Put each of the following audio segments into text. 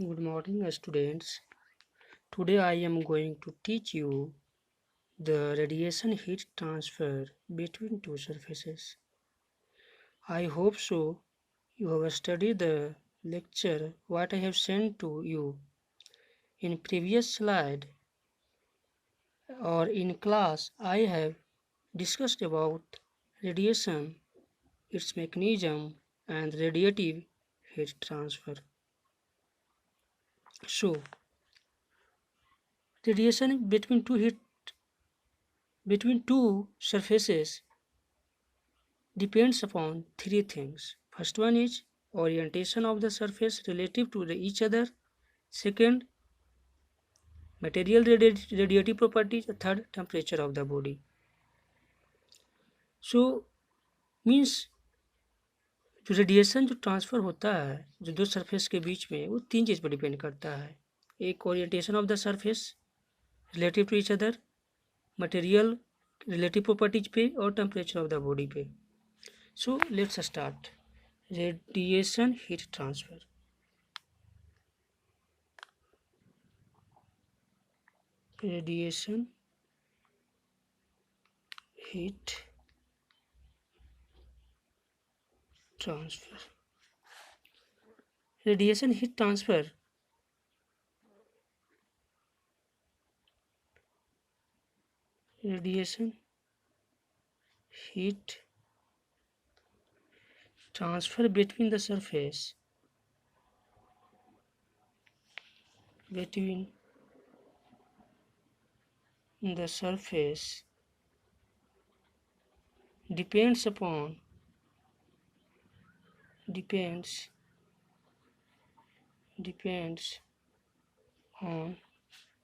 Good morning, students. Today I am going to teach you the radiation heat transfer between two surfaces. I hope so. You have studied the lecture what I have sent to you in previous slide or in class. I have discussed about radiation, its mechanism and radiative heat transfer. So, radiation between two surfaces depends upon three things. First one is orientation of the surface relative to each other. Second, material radiative properties. Third, temperature of the body. So means जो radiation जो transfer होता है जो दो surface के बीच में, वो तीन चीज़ पर डिपेंड करता है. एक orientation of the surface relative to each other, material relative properties पे और टेम्परेचर ऑफ द बॉडी पे. So let's start. Radiation heat transfer. Radiation heat transfer. Radiation heat transfer radiation heat transfer between the surface depends upon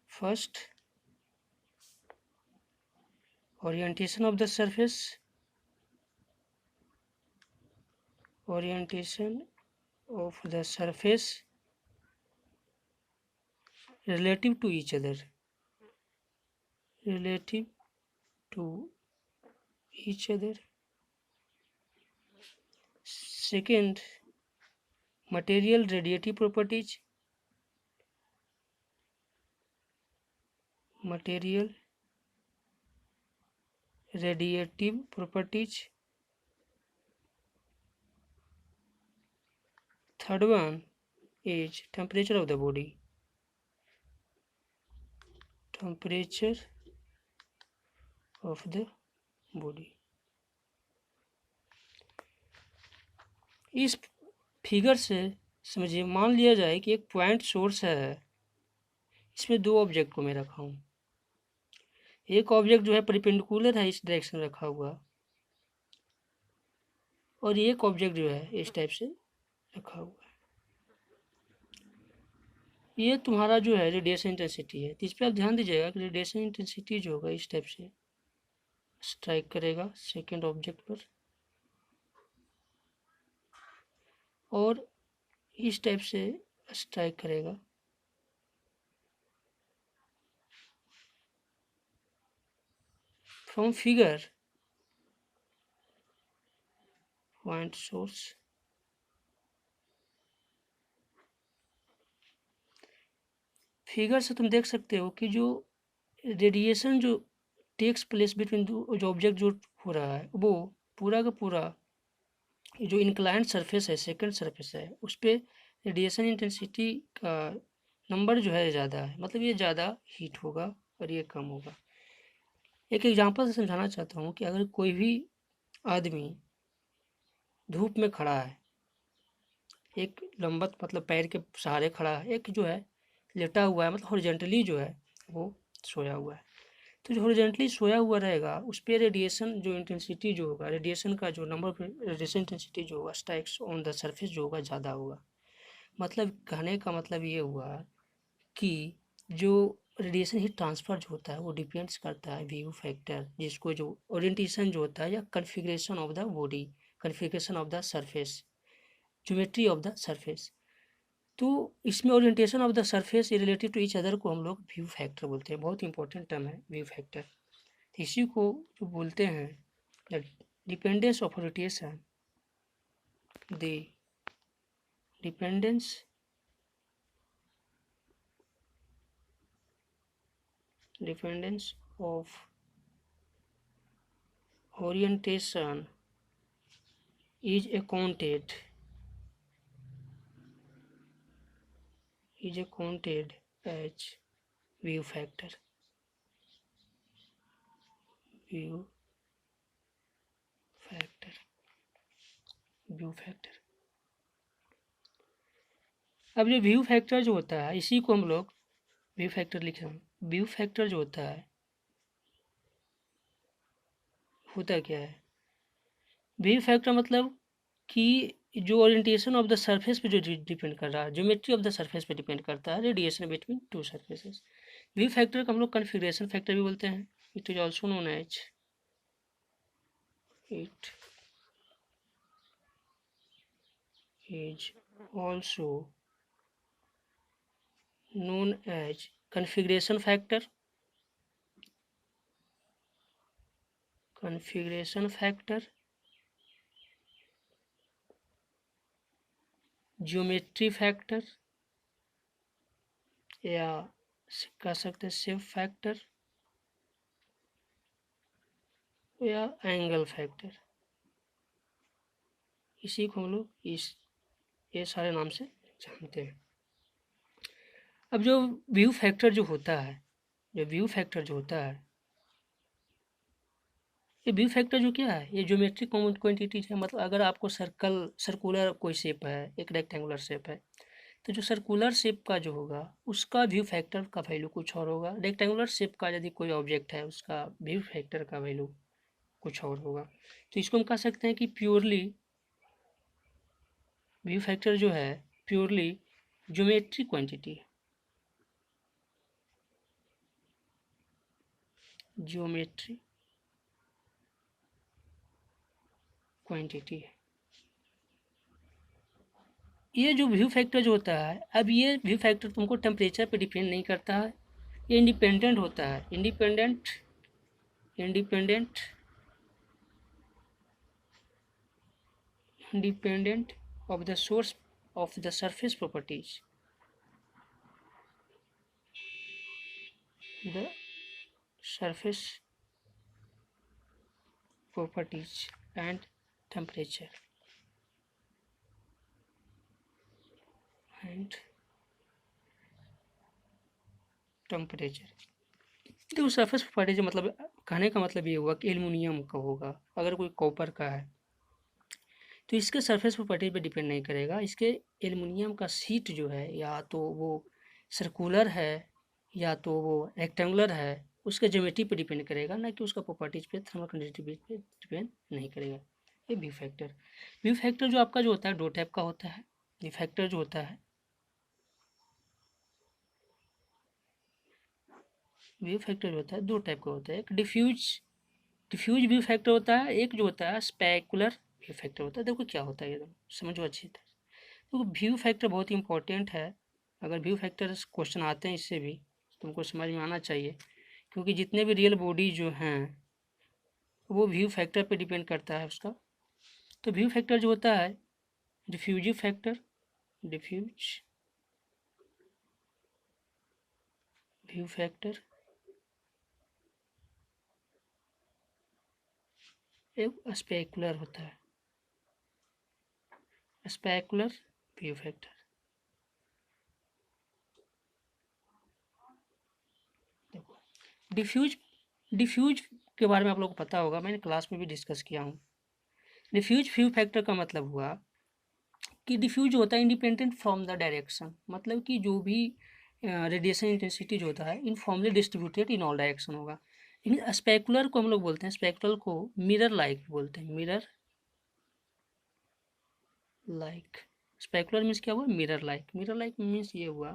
first orientation of the surface relative to each other. Second, material radiative properties. Third one is temperature of the body. इस figure से समझिए, मान लिया जाए कि एक point source है, इसमें दो ऑब्जेक्ट को मैं रखा हूँ. एक ऑब्जेक्ट जो है परपेंडिकुलर है, इस डायरेक्शन रखा हुआ, और एक ऑब्जेक्ट जो है इस टाइप से रखा हुआ है. ये तुम्हारा जो है रेडिएशन इंटेंसिटी है. तो इस पर आप ध्यान दीजिएगा कि रेडिएशन इंटेंसिटी जो होगा इस टाइप से स्ट्राइक करेगा सेकेंड ऑब्जेक्ट पर, और इस टाइप से स्ट्राइक करेगा from figure point source. Figure से तुम देख सकते हो कि जो रेडिएशन जो टेक्स प्लेस बिटवीन जो ऑब्जेक्ट जो हो रहा है, वो पूरा का पूरा जो इंक्लाइंड सरफेस है, सेकंड सरफेस है, उस पर रेडिएशन इंटेंसिटी का नंबर जो है ज़्यादा है. मतलब ये ज़्यादा हीट होगा और ये कम होगा. एक एग्जांपल से समझाना चाहता हूँ कि अगर कोई भी आदमी धूप में खड़ा है, एक लंबत मतलब पैर के सहारे खड़ा है, एक जो है लेटा हुआ है, मतलब हॉरिजॉन्टली जो है वो सोया हुआ है. तो जो हॉरिजॉन्टली सोया हुआ रहेगा उस पर रेडिएशन जो इंटेंसिटी जो होगा, रेडिएशन का जो नंबर रेडिएशन इंटेंसिटी जो होगा स्ट्राइक्स ऑन द सरफेस जो होगा ज़्यादा होगा. मतलब कहने का मतलब ये हुआ कि जो रेडिएशन हीट ट्रांसफ़र जो होता है वो डिपेंड्स करता है व्यू फैक्टर, जिसको जो ओरिएंटेशन जो होता है या configuration of the body, configuration of the surface, geometry of the surface. तो इसमें orientation of the surface relative to each other को हम लोग व्यू फैक्टर बोलते हैं. बहुत इंपॉर्टेंट टर्म है व्यू फैक्टर. इसी को जो बोलते हैं the dependence of rotation, the dependence dependence of orientation is accounted as view factor. View factor अब जो व्यू फैक्टर जो होता है इसी को हम लोग व्यू फैक्टर लिख रहे हैं। व्यू फैक्टर जो होता है होता क्या है? व्यू फैक्टर मतलब कि जो ओरिएंटेशन ऑफ द सरफेस पे जो डिपेंड कर रहा है, ज्योमेट्री ऑफ द सरफेस पे डिपेंड करता है, radiation between two surfaces. View factor को हम लोग कन्फिग्रेशन फैक्टर भी बोलते हैं। It is also known as it is also known as configuration factor, geometry factor या कह सकते हैं शेप फैक्टर या एंगल फैक्टर। इसी को हम लोग ये सारे नाम से जानते हैं। अब जो व्यू फैक्टर जो होता है ये व्यू फैक्टर जो क्या है, ये ज्योमेट्रिक क्वांटिटीज है। मतलब अगर आपको सर्कुलर कोई शेप है, एक रेक्टेंगुलर शेप है, तो जो सर्कुलर शेप का जो होगा उसका व्यू फैक्टर का वैल्यू कुछ और होगा। रेक्टेंगुलर शेप का यदि कोई ऑब्जेक्ट है उसका व्यू फैक्टर का वैल्यू कुछ और होगा। तो इसको हम कह सकते हैं कि प्योरली व्यू फैक्टर जो है प्योरली ज्योमेट्रिक क्वांटिटी है। ज्योमेट्री क्वांटिटी है ये जो व्यू फैक्टर जो होता है। अब ये व्यू फैक्टर तुमको टेम्परेचर पे डिपेंड नहीं करता है, ये इंडिपेंडेंट होता है। Independent of the source of the surface properties, the surface properties and temperature देखो सरफेस प्रॉपर्टीज मतलब कहने का मतलब ये हुआ कि एल्युमिनियम का होगा, अगर कोई कॉपर का है तो इसके सरफेस प्रॉपर्टी पे डिपेंड नहीं करेगा। इसके एल्युमिनियम का शीट जो है या तो वो सर्कुलर है या तो वो रेक्टेंगुलर है, उसके ज्योमेट्री पे डिपेंड करेगा, ना कि उसका प्रॉपर्टीज पे, थर्मल कंडक्टिविटी पे डिपेंड नहीं करेगा। ये व्यू फैक्टर जो आपका जो होता है दो टाइप का होता है। व्यू फैक्टर जो होता है दो टाइप का होता है। एक डिफ्यूज व्यू फैक्टर होता है, एक जो होता है स्पेकुलर व्यू फैक्टर होता है। देखो क्या होता है एकदम समझो अच्छी तरह। तो व्यू फैक्टर बहुत ही इंपॉर्टेंट है। अगर व्यू फैक्टर क्वेश्चन आते हैं इससे भी तुमको समझ में आना चाहिए, क्योंकि जितने भी रियल बॉडी जो हैं वो व्यू फैक्टर पे डिपेंड करता है उसका। तो व्यू फैक्टर जो होता है डिफ्यूज व्यू फैक्टर एक स्पेकुलर होता है, स्पेकुलर व्यू फैक्टर। देखो डिफ्यूज के बारे में आप लोगों को पता होगा, मैंने क्लास में भी डिस्कस किया हूँ। डिफ्यूज व्यू फैक्टर का मतलब हुआ कि डिफ्यूज होता है इंडिपेंडेंट फ्रॉम द डायरेक्शन, मतलब कि जो भी रेडिएशन इंटेंसिटी जो होता है informally distributed in all direction होगा। लेकिन स्पेकुलर को हम लोग बोलते हैं, स्पेकुलर को मिरर लाइक बोलते हैं। मिरर लाइक स्पेकुलर मीन्स क्या हुआ? मिरर लाइक मीन्स ये हुआ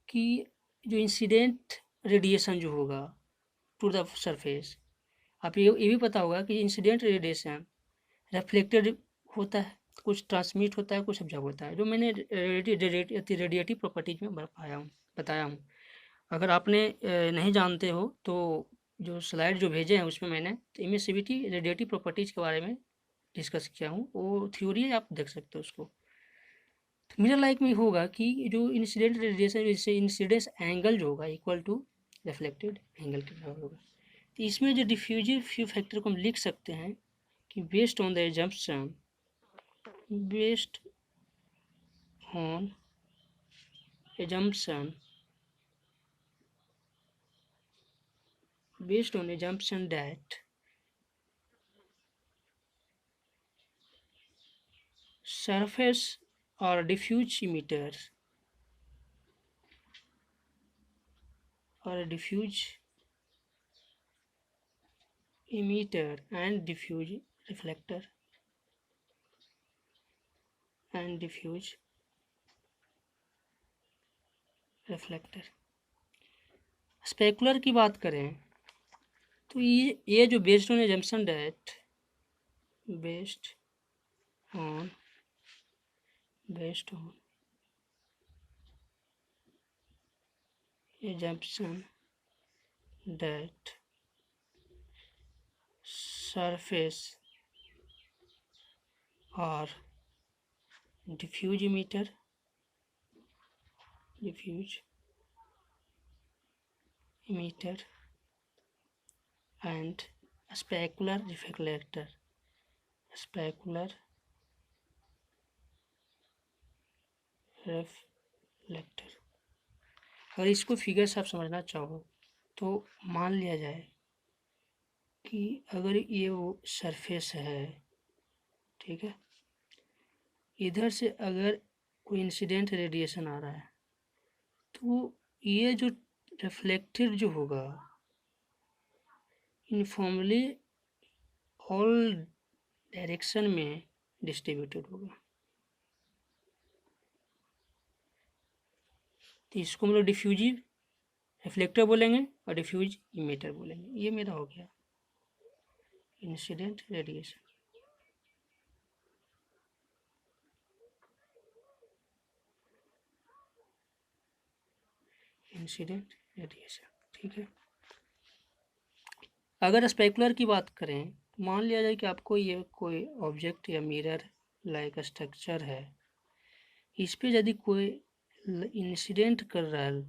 कि जो इंसिडेंट रेडिएशन जो होगा टू द सरफेस, आप ये भी पता होगा कि इंसिडेंट रेडिएशन रिफ्लेक्टेड होता है, कुछ ट्रांसमिट होता है, कुछ ऑब्जर्व होता है, जो मैंने रेडिएटिव प्रॉपर्टीज में बताया हूँ। अगर आपने नहीं जानते हो तो जो स्लाइड जो भेजे हैं उसमें मैंने इमिसिविटी रेडिएटिव प्रॉपर्टीज के बारे में डिस्कस किया हूँ, वो थ्योरी है, आप देख सकते हो उसको। तो मिरर लाइक में होगा कि जो इंसिडेंट रेडिएशन से इंसिडेंस एंगल जो होगा इक्वल टू रिफ्लेक्टेड एंगल के बराबर होगा। तो इसमें जो डिफ्यूजिव व्यू फैक्टर को हम लिख सकते हैं कि based on the assumption, based on assumption that surface or diffuse emitter and diffuse reflector and diffuse reflector. Specular की बात करें तो ये जो based on assumption that based on assumption that surface और diffuse emitter and specular reflector अगर इसको figure से आप समझना चाहो तो मान लिया जाए कि अगर ये वो सरफेस है, ठीक है, इधर से अगर कोई इंसिडेंट रेडिएशन आ रहा है तो ये जो रिफ्लेक्टेड जो होगा यूनिफॉर्मली ऑल डायरेक्शन में डिस्ट्रीब्यूटेड होगा। तो इसको हम लोग डिफ्यूजिव रिफ्लेक्टर बोलेंगे और डिफ्यूज इमीटर बोलेंगे। ये मेरा हो गया इंसिडेंट रेडिएशन। ठीक है। अगर स्पेकुलर की बात करें, मान लिया जाए कि आपको ये कोई ऑब्जेक्ट या मिरर लाइक स्ट्रक्चर है, इस पे यदि कोई इंसिडेंट कर रहा है,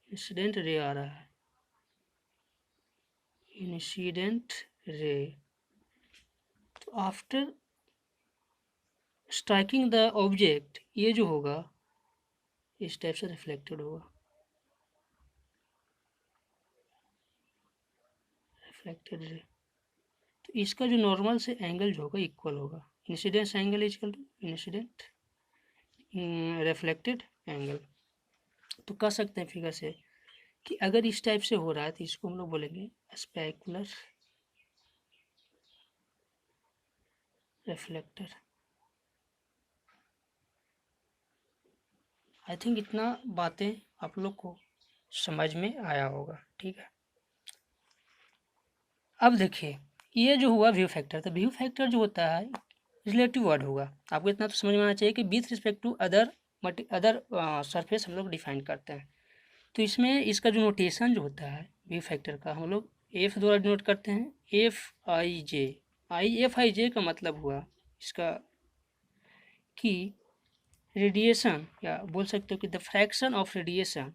इंसिडेंट रे आ रहा है, इंसिडेंट रे, तो आफ्टर स्ट्राइकिंग द ऑब्जेक्ट ये जो होगा इस टाइप से रिफ्लेक्टेड होगा, रिफ्लेक्टेड रे। तो इसका जो नॉर्मल से एंगल जो होगा इक्वल होगा, incidence angle is equal to incident reflected angle. तो कह सकते हैं फिगर से कि अगर इस टाइप से हो रहा है तो इसको हम लोग बोलेंगे स्पेकुलर रिफ्लेक्टर। आई थिंक इतना बातें आप लोग को समझ में आया होगा, ठीक है। अब देखिए ये जो हुआ व्यू फैक्टर, तो व्यू फैक्टर जो होता है रिलेटिव वर्ड होगा। आपको इतना तो समझ में आना चाहिए कि with respect to other surface हम लोग डिफाइन करते हैं। तो इसमें इसका जो नोटेशन जो होता है व्यू फैक्टर का हम लोग एफ द्वारा डिनोट करते हैं, एफ आई जे का मतलब हुआ इसका कि रेडिएशन, या बोल सकते हो कि the fraction of radiation,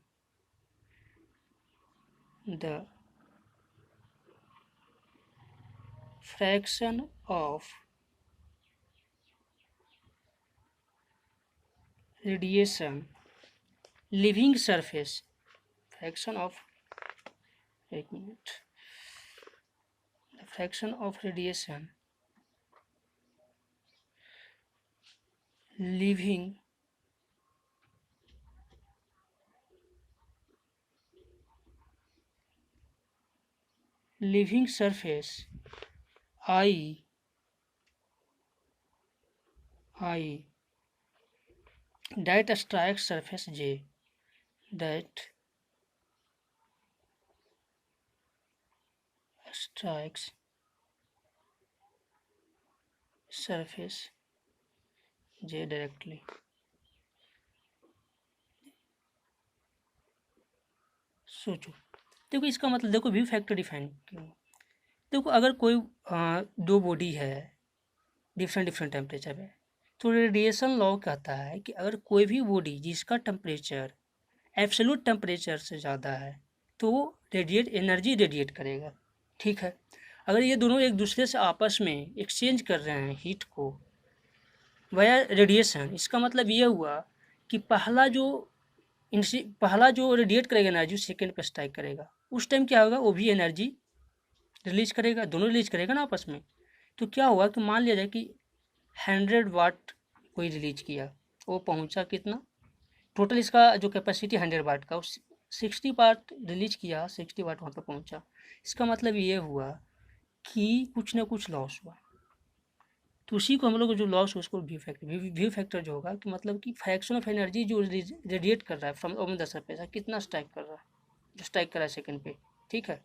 the fraction of radiation leaving surface, fraction of, एक मिनट, fraction of radiation leaving surface I that strikes surface J, that strikes surface J directly। सोचो, देखो इसका मतलब, देखो व्यू फैक्टर डिफाइन क्यों। देखो अगर कोई दो बॉडी है डिफरेंट टेम्परेचर पे, तो रेडिएशन लॉ कहता है कि अगर कोई भी बॉडी जिसका टेम्परेचर एब्सोल्यूट टेम्परेचर से ज़्यादा है तो वो एनर्जी रेडिएट करेगा। ठीक है, अगर ये दोनों एक दूसरे से आपस में एक्सचेंज कर रहे हैं हीट को वाया रेडिएशन, इसका मतलब ये हुआ कि पहला जो रेडिएट करेगा एनर्जी सेकेंड पर स्ट्राइक करेगा, उस टाइम क्या होगा, वो भी एनर्जी रिलीज करेगा, दोनों रिलीज करेगा ना आपस में। तो क्या हुआ कि मान लिया जाए कि 100 वाट कोई रिलीज किया, वो पहुंचा कितना, टोटल इसका जो कैपेसिटी 100 वाट का, उस 60 वाट रिलीज किया, 60 वाट वहाँ पर पहुंचा। इसका मतलब ये हुआ कि कुछ ना कुछ लॉस हुआ। तो उसी को हम लोग जो लॉस हो उसको व्यू फैक्टर जो होगा कि मतलब कि फ्रैक्शन ऑफ एनर्जी जो रेडिएट कर रहा है फ्रॉम ओवन द सरफेस, कितना स्ट्राइक कर रहा है, जो स्ट्राइक कर रहा है सेकंड पे। ठीक है,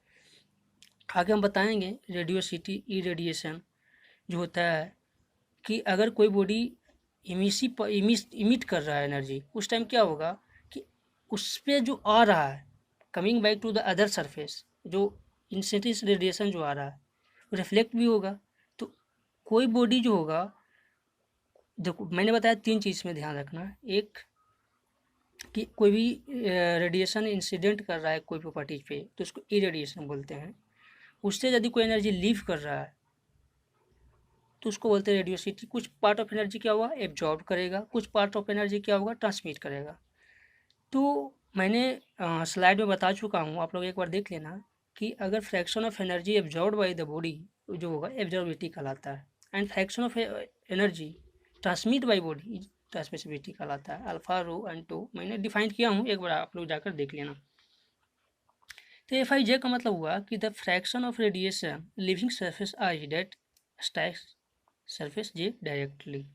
आगे हम बताएंगे रेडियोसिटी इरेडिएशन जो होता है कि अगर कोई बॉडी इमिट कर रहा है एनर्जी, उस टाइम क्या होगा कि उस पर जो आ रहा है coming back to the other surface, जो इंसिडेंट रेडिएशन जो आ रहा है रिफ्लेक्ट भी होगा। तो कोई बॉडी जो होगा, देखो मैंने बताया 3 चीज़ में ध्यान रखना, एक कि कोई भी रेडिएशन इंसिडेंट कर रहा है कोई प्रॉपर्टीज पे तो उसको इरेडिएशन बोलते हैं। उससे यदि कोई एनर्जी लीव कर रहा है तो उसको बोलते हैं रेडियोसिटी। कुछ पार्ट ऑफ एनर्जी क्या होगा, एब्जॉर्ब करेगा, कुछ पार्ट ऑफ एनर्जी क्या होगा, ट्रांसमिट करेगा। तो मैंने स्लाइड में बता चुका हूँ, आप लोग एक बार देख लेना कि अगर fraction of energy absorb by the body जो होगा एब्जॉर्बिलिटी कहलाता है, and fraction of energy transmit by body transmissibility कहलाता है। अल्फा रो एंड टो मैंने डिफाइन किया हूँ, एक बार आप लोग जाकर देख लेना। तो एफ आई जे का मतलब हुआ कि the fraction of radiation leaving surface I that strikes surface J directly.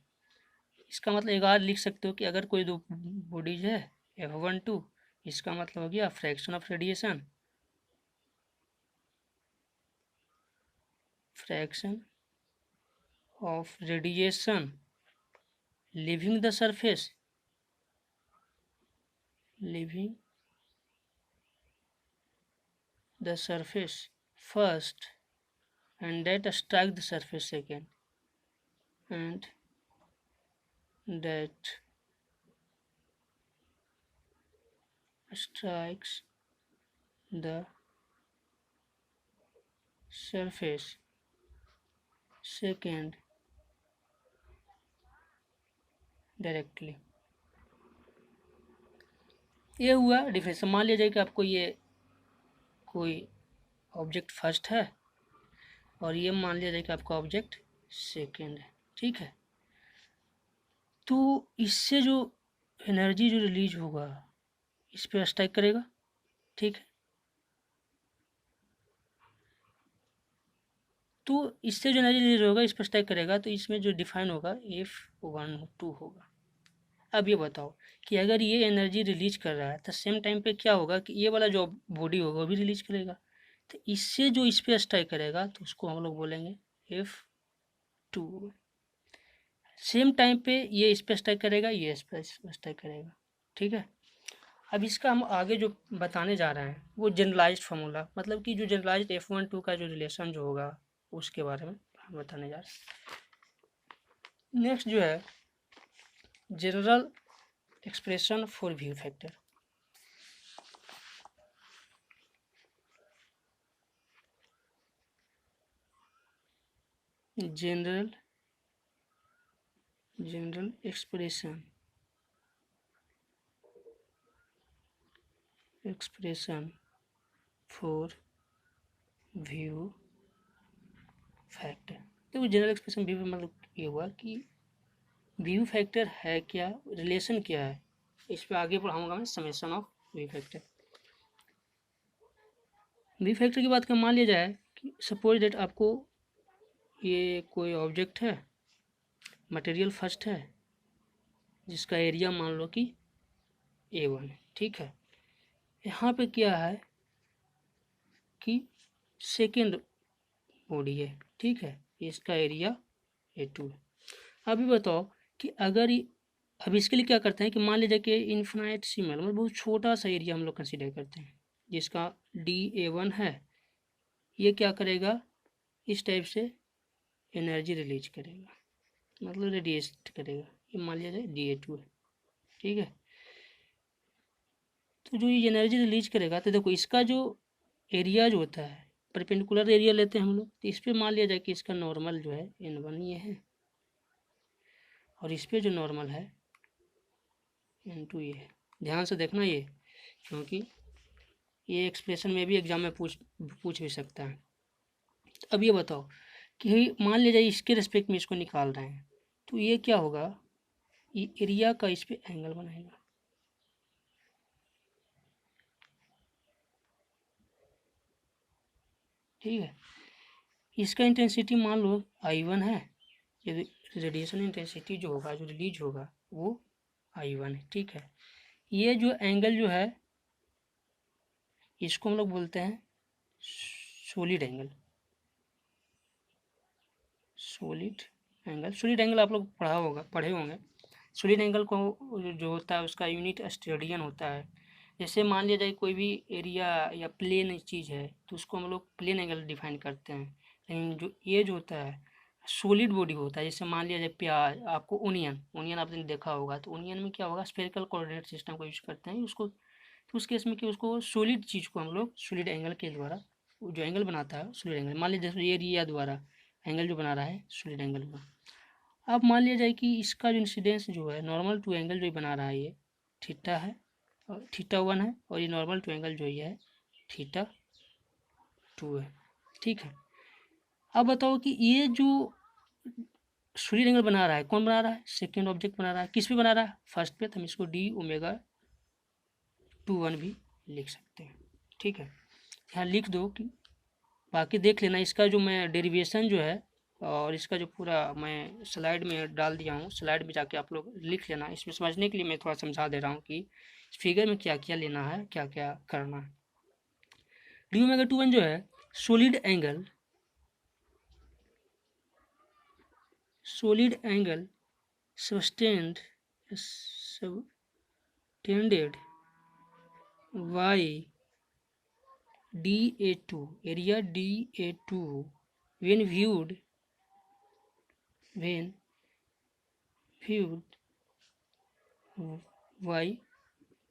इसका मतलब एक बार लिख सकते हो कि अगर कोई दो बॉडीज है F12, इसका मतलब हो गया fraction of radiation, fraction of radiation living the surface, living the surface first and that strike the surface second and that strikes the surface second directly. ये हुआ डिफरेंस। मान लिया जाए कि आपको ये कोई ऑब्जेक्ट फर्स्ट है और ये मान लिया जाए कि आपका ऑब्जेक्ट सेकेंड है। ठीक है, तो इससे जो एनर्जी जो रिलीज होगा इस पर स्ट्राइक करेगा। ठीक है, तो इससे जो एनर्जी रिलीज होगा इस पर स्ट्राइक करेगा, तो इसमें जो डिफाइन होगा F12 होगा। अब ये बताओ कि अगर ये एनर्जी रिलीज कर रहा है तो सेम टाइम पे क्या होगा कि ये वाला जो बॉडी होगा वो भी रिलीज करेगा। तो इससे जो इस पर स्ट्राइक करेगा तो उसको हम लोग बोलेंगे F2। सेम टाइम पे ये इस पर स्ट्राइक करेगा, ये इस पर स्ट्राइक करेगा। ठीक है, अब इसका हम आगे जो बताने जा रहे हैं वो जनरलाइज्ड फार्मूला, मतलब कि जो जनरलाइज्ड F12 का जो रिलेशन जो होगा उसके बारे में हम बताने जा रहे हैं। नेक्स्ट जो है general expression for view factor. General expression for view factor. तो जनरल एक्सप्रेशन व्यू मतलब ये हुआ कि व्यू फैक्टर है क्या, रिलेशन क्या है, इस पर आगे पढ़ाऊंगा मैं summation of view factor. View factor की बात कर मान लिया जाए कि सपोज डेट आपको ये कोई ऑब्जेक्ट है, मटेरियल फर्स्ट है जिसका एरिया मान लो कि A1 है। ठीक है, यहाँ पे क्या है कि सेकेंड बॉडी है। ठीक है, इसका एरिया A2 है। अभी बताओ कि अगर अब इसके लिए क्या करते हैं कि मान लीजिए कि इन्फिनाइट सिमल मतलब बहुत छोटा सा एरिया हम लोग कंसीडर करते हैं जिसका DA1 है, ये क्या करेगा, इस टाइप से एनर्जी रिलीज करेगा, मतलब रेडिएट करेगा। ये मान लिया जाए DA2 है। ठीक है, तो जो ये एनर्जी रिलीज करेगा, तो देखो इसका जो एरिया जो होता है, परपेंडिकुलर एरिया लेते हैं हम लोग, तो इस पर मान लिया जाए कि इसका नॉर्मल जो है n1 ये है, और इस पर जो नॉर्मल है n2 ये है। ध्यान से देखना ये, क्योंकि ये एक्सप्रेशन में भी एग्जाम में पूछ भी सकता है। तो अब ये बताओ कि मान लिया जाए इसके रिस्पेक्ट में इसको निकाल रहे हैं, तो ये क्या होगा, ये एरिया का इस पे एंगल बनाएगा। ठीक है, इसका इंटेंसिटी मान लो I1 है, ये रेडिएशन इंटेंसिटी जो होगा, जो रिलीज होगा वो I1 है। ठीक है, ये जो एंगल जो है इसको हम लोग बोलते हैं सॉलिड एंगल। सॉलिड एंगल आप लोग पढ़े होंगे। सॉलिड एंगल को जो होता है उसका यूनिट स्टेडियन होता है। जैसे मान लिया जाए कोई भी एरिया या प्लेन चीज़ है, तो उसको हम लोग प्लेन एंगल डिफाइन करते हैं। लेकिन जो ये जो होता है सॉलिड बॉडी होता है, जैसे मान लिया जाए प्याज, आपको ओनियन आपने देखा होगा, तो ओनियन में क्या होगा, स्फेरिकल कोऑर्डिनेट सिस्टम को यूज करते हैं उसको। तो उस केस में कि उसको सॉलिड चीज़ को हम लोग सॉलिड एंगल के द्वारा, जो एंगल बनाता है सॉलिड एंगल, मान लीजिए जैसे एरिया द्वारा एंगल जो बना रहा है सॉलिड एंगल का। अब मान लिया जाए कि इसका जो इंसिडेंस जो है नॉर्मल टू एंगल जो बना रहा है ये थीटा है, और थीटा 1 है, और ये नॉर्मल टू एंगल जो ये है थीटा 2 है। ठीक है, अब बताओ कि ये जो सॉलिड एंगल बना रहा है कौन बना रहा है, सेकेंड ऑब्जेक्ट बना रहा है। किस पे बना रहा है, फर्स्ट पे, तो हम इसको d⍵2₁ भी लिख सकते हैं। ठीक है, यहाँ लिख दो कि बाकी देख लेना, इसका जो मैं डेरिवेशन जो है और इसका जो पूरा मैं स्लाइड में डाल दिया हूँ, स्लाइड में जाके आप लोग लिख लेना। इसमें समझने के लिए मैं थोड़ा समझा दे रहा हूँ कि इस फिगर में क्या क्या लेना है, क्या क्या करना है। d⍵2₁ जो है solid angle subtended bye dA2 area dA2 when viewed by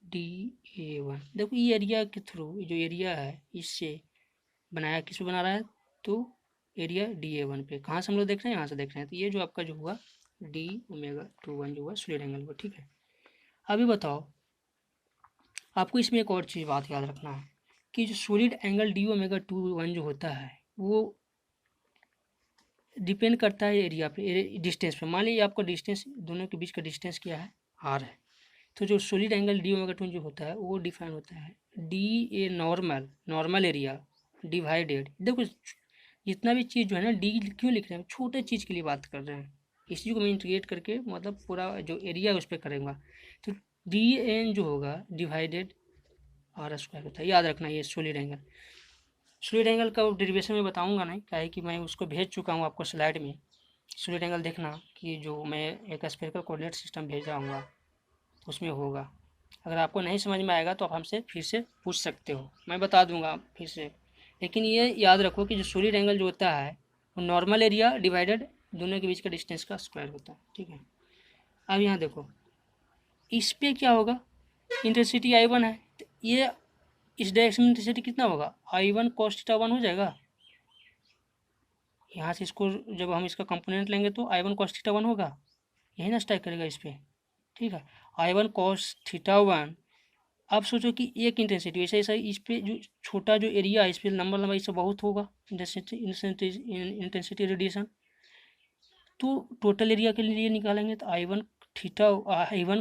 dA1। देखो ये एरिया के थ्रू जो एरिया है इससे बनाया, किस पे बना रहा है, तो एरिया dA1 पे। कहाँ से हम लोग देख रहे हैं, यहाँ से देख रहे हैं। तो ये जो आपका जो हुआ d⍵2₁ जो हुआ सॉलिड एंगल पर। ठीक है, अभी बताओ आपको इसमें एक और चीज़ बात याद रखना है कि जो सॉलिड एंगल d⍵2₁ जो होता है वो डिपेंड करता है एरिया पे, डिस्टेंस पे। मान लीजिए आपका डिस्टेंस, दोनों के बीच का डिस्टेंस क्या है, r है। तो जो सॉलिड एंगल d⍵2 जो होता है वो डिफाइन होता है dA नॉर्मल एरिया डिवाइडेड। देखो जितना भी चीज़ जो है ना, डी क्यों लिख रहे हैं, छोटे चीज़ के लिए बात कर रहे हैं। इस चीज़ को मैं इंटीग्रेट करके मतलब पूरा जो एरिया है उस पर करेंगे। तो dN जो होगा डिवाइडेड r² होता है, याद रखना। ये सॉलिड एंगल का डेरिवेशन में बताऊंगा नहीं, क्या है कि मैं उसको भेज चुका हूँ आपको स्लाइड में। सॉलिड एंगल देखना कि जो मैं एक स्फेरिकल कोऑर्डिनेट सिस्टम भेज रहा हूँ तो उसमें होगा। अगर आपको नहीं समझ में आएगा तो आप हमसे फिर से पूछ सकते हो, मैं बता दूंगा फिर से। लेकिन ये याद रखो कि जो सॉलिड एंगल जो होता है वो नॉर्मल एरिया डिवाइडेड दोनों के बीच का डिस्टेंस का स्क्वायर होता है। ठीक है, अब यहाँ देखो इस पे क्या होगा, इंटेंसिटी I1 है, तो ये इस डायरेक्शन में इंटेंसिटी कितना होगा, I1 cos θ1 हो जाएगा। यहाँ से इसको जब हम इसका कंपोनेंट लेंगे तो I1 cos θ1 होगा, यही ना स्ट्राइक करेगा इस पर। ठीक है, I1 cos θ1। अब सोचो कि एक इंटेंसिटी ऐसा ऐसा इस पे जो छोटा जो एरिया है इस पर लंबा लंबा इससे बहुत होगा इंटेंसिटी रेडिएशन। तो टोटल एरिया के लिए निकालेंगे तो I1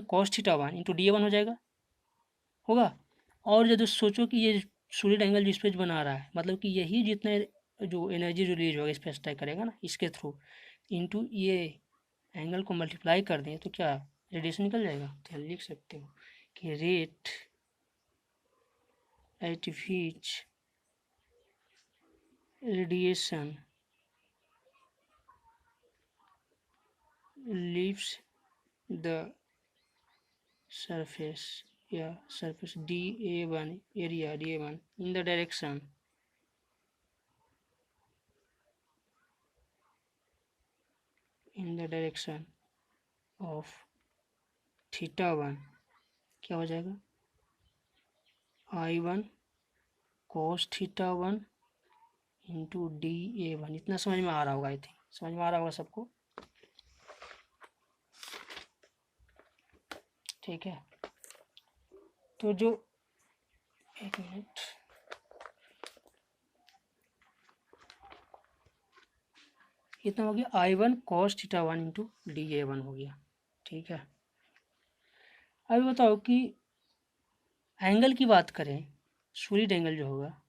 cos θ1 इंटू d1 हो जाएगा, होगा। और जब सोचो कि ये सॉलिड एंगल जो स्पेस बना रहा है, मतलब कि यही जितने जो एनर्जी जो रिलीज होगा स्पेस स्ट्राइक करेगा ना इसके थ्रू, इंटू ये एंगल को मल्टीप्लाई कर दें तो क्या रेडिएशन निकल जाएगा। तो लिख सकते हो कि rate at which radiation leaves the surface dA1 area dA1 in the direction of θ1 क्या हो जाएगा, I1 cos theta 1 into DA1। इतना समझ में आ रहा होगा, आई थिंक समझ में आ रहा होगा सबको, ठीक है। तो जो, एक मिनट, इतना हो गया I1 cos theta 1 into DA1 हो गया, ठीक है। अभी बताओ कि एंगल की बात करें, सॉलिड एंगल जो होगा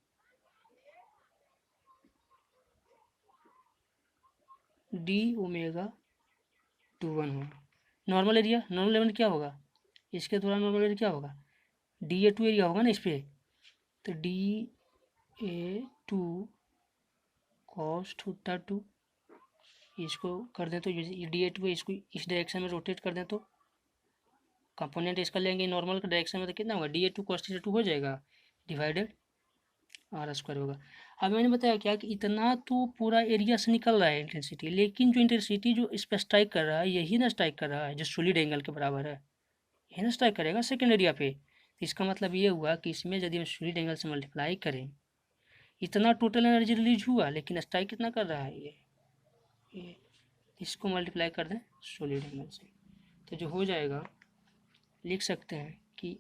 D⍵2 होगा। नॉर्मल एरिया, नॉर्मल एरिया क्या होगा, इसके थोड़ा नॉर्मल एरिया क्या होगा, DA2 एरिया होगा ना इस पर, तो DA2 cos थीटा 2, इसको कर दें तो DA2 इसको इस डायरेक्शन में रोटेट कर दें तो कंपोनेंट इसका लेंगे नॉर्मल का डायरेक्शन में, तो कितना होगा DA2 cos थीटा 2 हो जाएगा, डिवाइडेड R² होगा। अब मैंने बताया क्या कि इतना तो पूरा एरिया से निकल रहा है इंटेंसिटी, लेकिन जो इंटेंसिटी जो इस पर स्ट्राइक कर रहा है यही ना स्ट्राइक कर रहा है जो सॉलिड एंगल के बराबर है, यही ना स्ट्राइक करेगा सेकेंड एरिया पे। तो इसका मतलब ये हुआ कि इसमें यदि हम सॉलिड एंगल से मल्टीप्लाई करें, इतना टोटल एनर्जी रिलीज हुआ, लेकिन स्ट्राइक कितना कर रहा है ये इसको मल्टीप्लाई कर दें सॉलिड एंगल से, तो जो हो जाएगा, लिख सकते हैं कि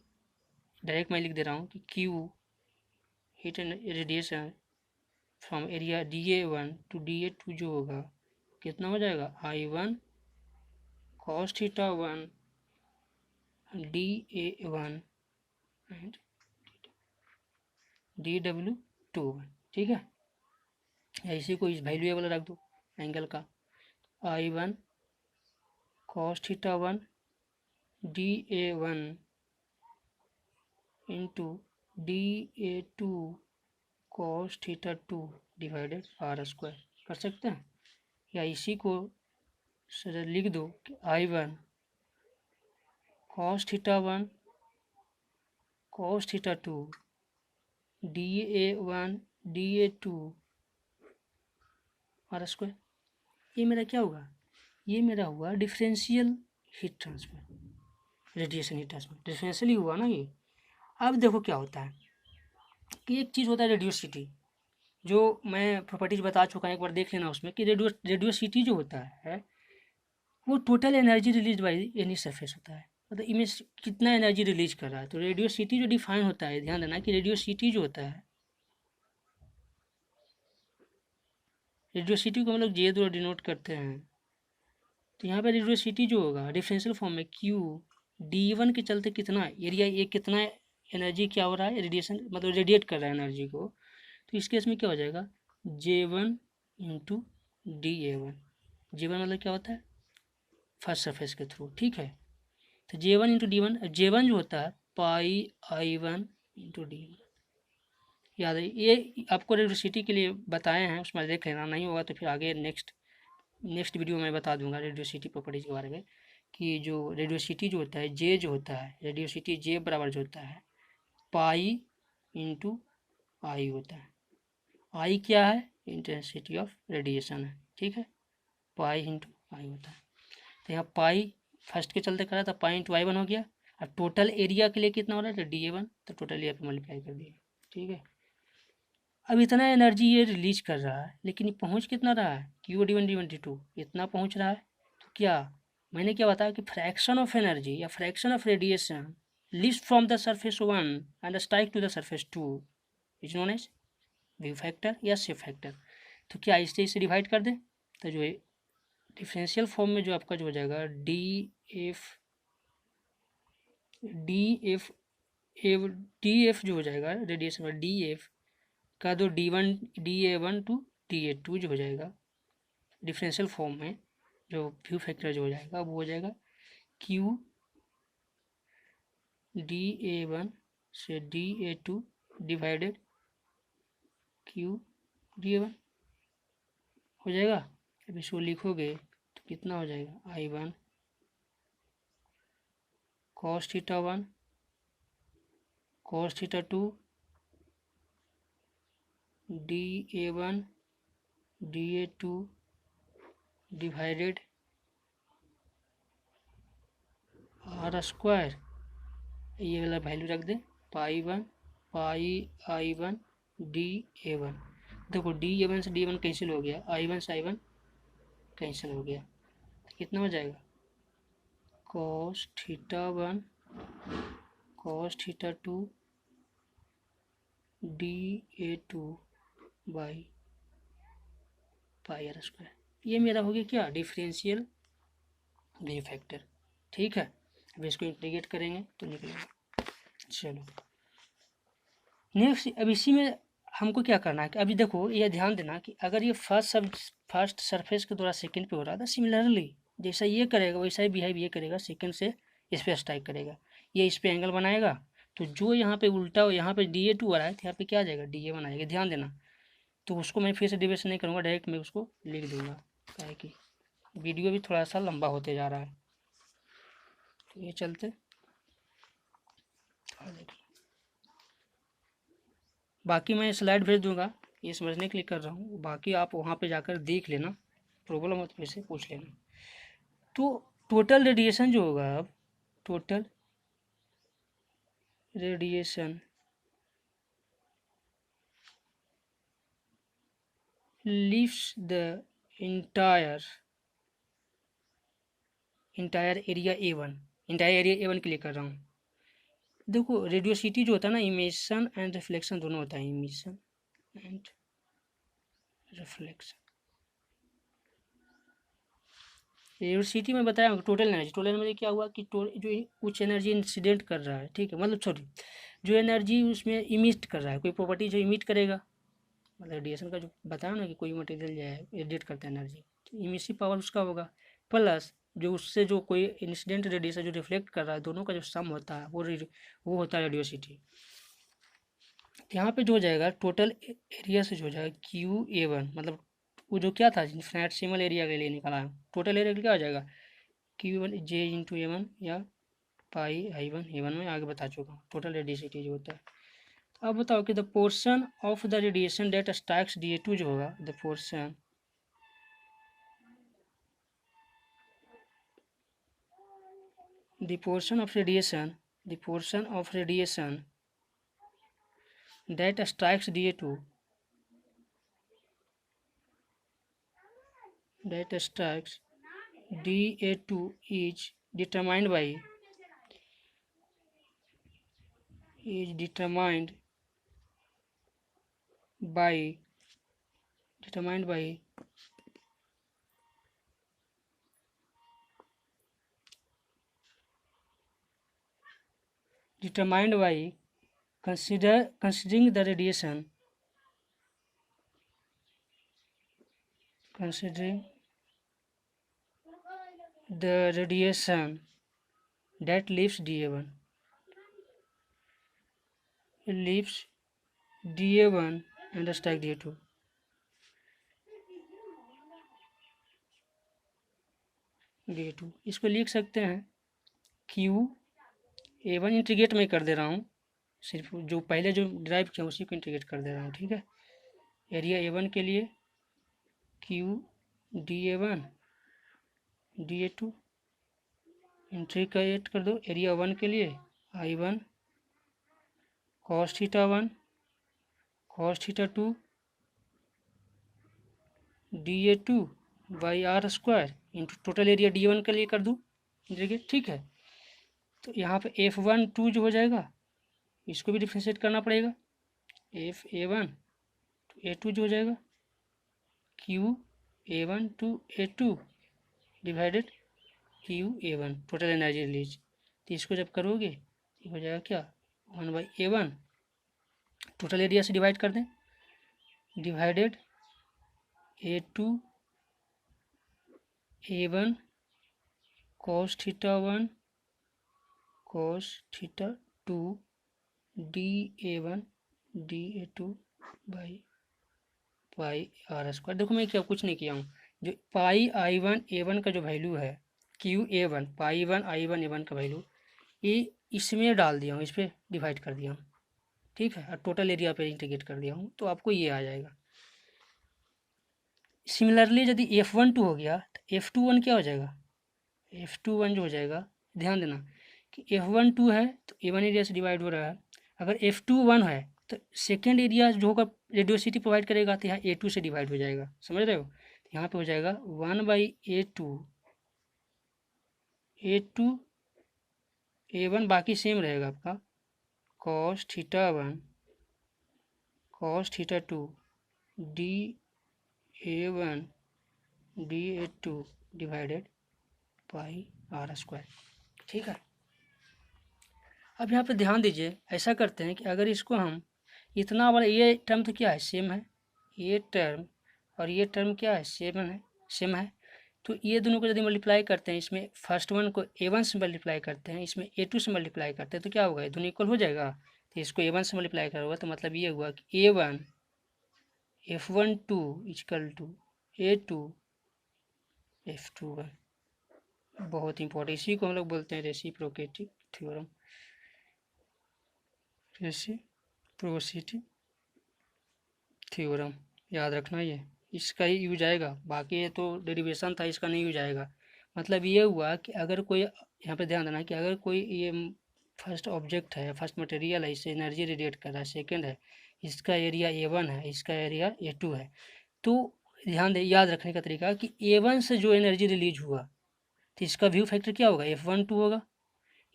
डायरेक्ट मैं लिख दे रहा हूँ कि Q heat and radiation from area DA1 to DA2 जो होगा कितना हो जाएगा, I1 cos theta 1 DA1 and DW2, ठीक है। या इसी को इस वैल्यू वाला रख दो एंगल का, I1 cos theta 1 DA1 into DA2 cos theta 2 divided R² कर सकते हैं। या इसी को सर लिख दो कि I1 cos theta 1 cos theta 2 DA1 DA2 R²। ये मेरा क्या होगा, ये मेरा हुआ differential heat transfer, radiation heat transfer differential ही हुआ ना ये। अब देखो क्या होता है कि एक चीज़ होता है रेडियोसिटी, जो मैं प्रॉपर्टीज बता चुका हूँ, एक बार देख लेना उसमें कि रेडियोसिटी जो होता है वो total energy release by any surface होता है, मतलब इमेज कितना एनर्जी रिलीज कर रहा है। तो रेडियोसिटी जो डिफाइन होता है, ध्यान देना कि रेडियोसिटी जो होता है, रेडियोसिटी को हम लोग J द्वारा डिनोट करते हैं। तो यहाँ पे रेडियोसिटी जो होगा डिफरेंशियल फॉर्म में Q D1 के चलते कितना एरिया, ये कितना एनर्जी क्या हो रहा है, रेडिएशन मतलब रेडिएट कर रहा है एनर्जी को, तो इस केस में क्या हो जाएगा J1 इंटू DA1। J1 मतलब क्या होता है, फर्स्ट सरफेस के थ्रू, ठीक है। तो J1 इंटू D1, J1 जो होता है पाई I1 इंटू D1, याद है ये आपको रेडियोसिटी के लिए बताए हैं, उसमें देख लेना, नहीं होगा तो फिर आगे नेक्स्ट वीडियो में बता दूंगा रेडियोसिटी प्रॉपर्टीज के बारे में, कि जो रेडियोसिटी जो होता है जे जो होता है, रेडियोसिटी जे बराबर जो होता है पाई इंटू आई होता है। आई क्या है, इंटेंसिटी ऑफ रेडिएशन है, ठीक है, पाई इंटू आई होता है। तो यहाँ पाई फर्स्ट के चलते करा था, पाई इंटू आई 1 हो गया। अब टोटल एरिया के लिए कितना हो रहा है DA1, तो टोटल एरिया पे मल्टीप्लाई कर दिया, ठीक है। अब इतना एनर्जी ये रिलीज कर रहा है, लेकिन ये पहुंच कितना रहा है Q D1 इतना पहुंच रहा है। तो क्या मैंने क्या बताया कि फ्रैक्शन ऑफ एनर्जी या fraction of radiation leaves from the surface 1 and strike to the surface 2 is known as view factor या शेप फैक्टर। तो क्या इसे डिवाइड कर दें, तो जो डिफरेंशियल फॉर्म में जो आपका जो हो जाएगा डी एफ जो हो जाएगा रेडिएशन में DF का, दो DA1 टू DA2 जो हो जाएगा डिफरेंशियल फॉर्म में, जो व्यू फैक्टर जो हो जाएगा वो हो जाएगा Q DA1 से DA2 डिवाइडेड Q DA1 हो जाएगा। अब इसको लिखोगे तो कितना हो जाएगा I1 cos theta 1 cos theta 2 DA1 DA2 divided R², ये वाला वैल्यू रख दें पाई 1 पाई i1 dA1। देखो dA1 से D1 कैंसिल हो गया, I1 से I1 कैंसिल हो गया, तो कितना हो जाएगा cos θ1 cos θ2 dA2 by pi R square. ये मेरा हो गया क्या, डिफरेंशियल वी फैक्टर। ठीक है, अब इसको इंटीग्रेट करेंगे तो निकलेगा। चलो नेक्स्ट, अब इसी में हमको क्या करना है कि अभी देखो ये ध्यान देना कि अगर ये फर्स्ट सरफेस के द्वारा सेकंड पे हो रहा था, सिमिलरली जैसा ये करेगा वैसा ही बिहेव ये करेगा, सेकंड से इस पर स्ट्राइक करेगा, ये इस पे एंगल बनाएगा, तो जो यहाँ पे उल्टा हो, यहाँ पे DA2 आ रहा है तो यहाँ पे क्या आ जाएगा DA1 आ जाएगा। ध्यान देना, तो उसको मैं फिर से डिविएशन नहीं करूँगा, डायरेक्ट मैं उसको लिख दूंगा, क्या है कि वीडियो भी थोड़ा सा लंबा होते जा रहा है, तो ये चलते बाकी मैं स्लाइड भेज दूंगा, ये समझने के लिए कर रहा हूँ, बाकी आप वहाँ पे जाकर देख लेना, प्रॉब्लम हो तो फिर से पूछ लेना। तो टोटल रेडिएशन जो होगा, अब total radiation leaves the entire area A1, entire area A1 के लिए कर रहा हूँ। देखो रेडियोसिटी जो होता है ना, इमिशन एंड रिफ्लेक्शन दोनों होता है, इमिशन एंड रिफ्लेक्शन। रेडियोसिटी में बताया टोटल एनर्जी क्या हुआ कि जो कुछ एनर्जी इंसिडेंट कर रहा है, ठीक है, मतलब सॉरी जो एनर्जी उसमें इमिट कर रहा है, कोई प्रॉपर्टी जो इमिट करेगा, मतलब रेडिएशन का जो बताया ना कि कोई मटेरियल जो है रेडिएट करता है एनर्जी, तो इमिसिव पावर उसका होगा, प्लस जो उससे जो कोई इंसिडेंट रेडिएशन जो रिफ्लेक्ट कर रहा है, दोनों का जो सम होता है वो होता है रेडियोसिटी। यहाँ पे जो हो जाएगा टोटल एरिया से जो हो जाएगा QA1, मतलब वो जो क्या था फ्लैटसिमल एरिया के लिए निकाला है, टोटल एरिया क्या हो जाएगा Q1 J इंटू A1 या पाई I1 A1 में आगे बता चुका हूँ, टोटल रेडियोसिटी जो होता है। अब बताओ कि the portion of the radiation that strikes DA2 जो होगा, the portion of radiation that strikes DA2 is determined by determined by considering the radiation that leaves DA1 and strike DA2। इसको लिख सकते हैं QA1 इंटीग्रेट में कर दे रहा हूँ, सिर्फ जो पहले जो ड्राइव किया उसी को इंटीग्रेट कर दे रहा हूँ, ठीक है। एरिया A1 के लिए Q DA1 DA2 इंटीग्रेट कर दो, एरिया 1 के लिए I1 cos θ1 cos θ2 DA2 by R square into total area D1 के लिए कर दूँ इंटीग्रेट, ठीक है। तो यहाँ पे F1 जो हो जाएगा, इसको भी डिफ्रेंशिएट करना पड़ेगा, FA1 तो A2 जो हो जाएगा QA1 to A2 divided QA1 total energy release. तो इसको जब करोगे ये हो जाएगा क्या 1/A1, टोटल एरिया से डिवाइड कर दें, divided A2 A1 cos θ1 cos θ2 DA1 DA2 by pi R square. देखो मैं क्या कुछ नहीं किया हूँ, जो पाई I1 A1 का जो वैल्यू है QA1 पाई 1 I1 A1 का वैल्यू ये इसमें डाल दिया हूँ, इस पर डिवाइड कर दिया हूँ, ठीक है, और टोटल एरिया पे इंटीग्रेट कर दिया हूँ, तो आपको ये आ जाएगा। सिमिलरली यदि F12 हो गया तो F21 क्या हो जाएगा, F21 जो हो जाएगा, ध्यान देना कि F12 है तो A1 एरिया से डिवाइड हो रहा है, अगर F2 1 है तो सेकेंड एरिया जो होगा रेडियोसिटी प्रोवाइड करेगा तो यहाँ A2 से डिवाइड हो जाएगा, समझ रहे हो। तो यहाँ पे हो जाएगा 1/A2 A1 बाकी सेम रहेगा आपका cos θ1 cos θ2 dA1 dA2 divided पाई r²। ठीक है। अब यहाँ पे ध्यान दीजिए, ऐसा करते हैं कि अगर इसको हम इतना वाला, ये टर्म तो क्या है, सेम है, ये टर्म और ये टर्म क्या है, सेम है। तो ये दोनों को यदि मल्टीप्लाई करते हैं, इसमें फर्स्ट वन को A1 से मल्टीप्लाई करते हैं, इसमें A2 से मल्टीप्लाई करते हैं, तो क्या होगा, ये दोनों इक्वल हो जाएगा। तो इसको A1 से मल्टीप्लाई करोगे तो मतलब ये हुआ कि A1 F12 equal to A2 F21। बहुत इंपॉर्टेंट, इसी को हम लोग बोलते हैं रेसिप्रोकेटिव थ्योरम, रेसिप्रोसिटी थ्योरम, याद रखना ये, इसका ही यूज आएगा। बाकी ये तो डेरिवेशन था, इसका नहीं यूज आएगा। मतलब ये हुआ कि अगर कोई, यहाँ पे ध्यान देना कि अगर कोई ये फर्स्ट ऑब्जेक्ट है, फर्स्ट मटेरियल है, इससे एनर्जी रेडिएट कर रहा है, सेकेंड है, इसका एरिया A1 है, इसका एरिया A2 है, तो ध्यान दे, याद रखने का तरीका कि A1 से जो एनर्जी रिलीज हुआ तो इसका व्यू फैक्टर क्या होगा, F12 होगा,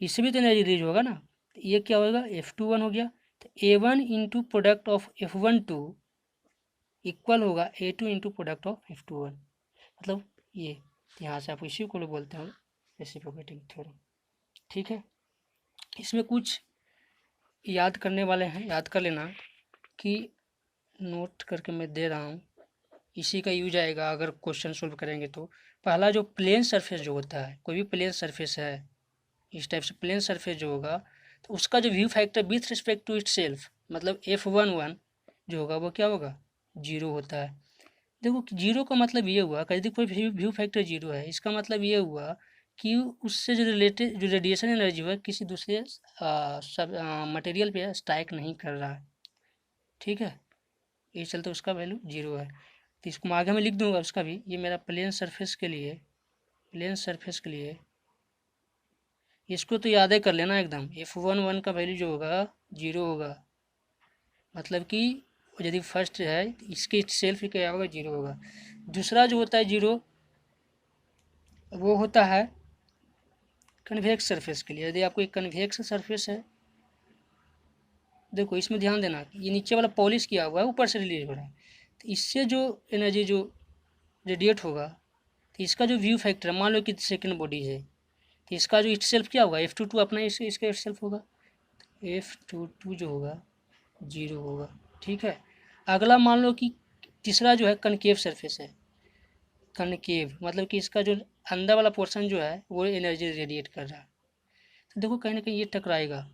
इससे भी तो एनर्जी रिलीज होगा ना, तो ये क्या होगा, F21 हो गया। तो A1 into product of F12 equal होगा A2 into product of F21। मतलब ये, यहाँ से आप इसी को बोलते हैं रेसिप्रोकेटिंग थ्योरम। ठीक है। इसमें कुछ याद करने वाले हैं, याद कर लेना कि नोट करके मैं दे रहा हूँ, इसी का यूज आएगा अगर क्वेश्चन सोल्व करेंगे तो। पहला जो प्लेन सरफेस जो होता है, कोई भी प्लेन सरफेस है, इस टाइप से प्लेन सरफेस जो होगा, तो उसका जो view factor with respect to itself, मतलब F11 जो होगा वो क्या होगा, 0 होता है। देखो 0 का मतलब ये हुआ, यदि कोई व्यू फैक्टर 0 है, इसका मतलब ये हुआ कि उससे जो रिलेटेड जो रेडिएशन एनर्जी है किसी दूसरे मटेरियल पे स्ट्राइक नहीं कर रहा है। ठीक है, ये चलते उसका वैल्यू 0 है। तो इसको मैं आगे में लिख दूंगा उसका भी। ये मेरा प्लेन सरफेस के लिए, प्लेन सरफेस के लिए इसको तो याद ही कर लेना एकदम, F11 का वैल्यू जो होगा 0 होगा, मतलब कि यदि फर्स्ट है इसके सेल्फ क्या होगा, 0 होगा। दूसरा जो होता है 0 वो होता है कन्वेक्स सरफेस के लिए। यदि आपको एक कन्वेक्स सरफेस है, देखो इसमें ध्यान देना, ये नीचे वाला पॉलिश किया हुआ है, ऊपर से रिलीज हो रहा है, तो इससे जो एनर्जी जो रेडिएट होगा, तो इसका जो व्यू फैक्टर, मान लो कि सेकेंड बॉडी है, तो इसका जो इटसेल्फ क्या होगा, F22 अपना इसका इटसेल्फ होगा, F22 जो होगा 0 होगा। ठीक है। अगला मान लो कि तीसरा जो है कनकेव सरफेस है, कनकेव मतलब कि इसका जो अंदर वाला पोर्शन जो है वो एनर्जी रेडिएट कर रहा है, तो देखो कहीं ना कहीं ये टकराएगा।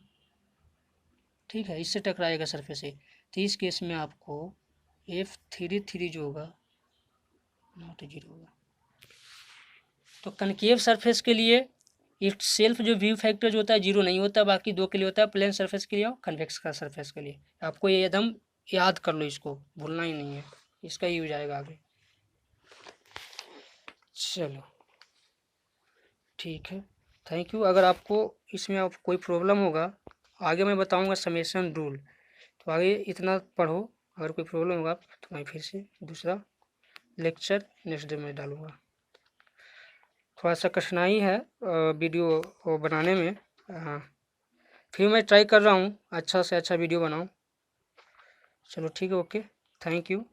ठीक है, इससे टकराएगा सरफेस से, तो इस केस में आपको F33 जो होगा नॉट 0 होगा। तो कनकेव सरफेस के लिए इट सेल्फ जो व्यू फैक्टर जो होता है 0 नहीं होता, बाकी दो के लिए होता है, प्लेन सरफेस के लिए और कन्वेक्स का सरफेस के लिए। आपको ये एकदम याद कर लो, इसको भूलना ही नहीं है, इसका ही यूज आएगा आगे। चलो ठीक है, थैंक यू। अगर आपको इसमें आप कोई प्रॉब्लम होगा, आगे मैं बताऊंगा समेशन रूल, तो आगे इतना पढ़ो। अगर कोई प्रॉब्लम होगा तो मैं फिर से दूसरा लेक्चर नेक्स्ट डे में डालूँगा। थोड़ा सा कठिनाई है वीडियो बनाने में, फिर मैं ट्राई कर रहा हूँ अच्छा से अच्छा वीडियो बनाऊँ। चलो ठीक है, ओके, थैंक यू।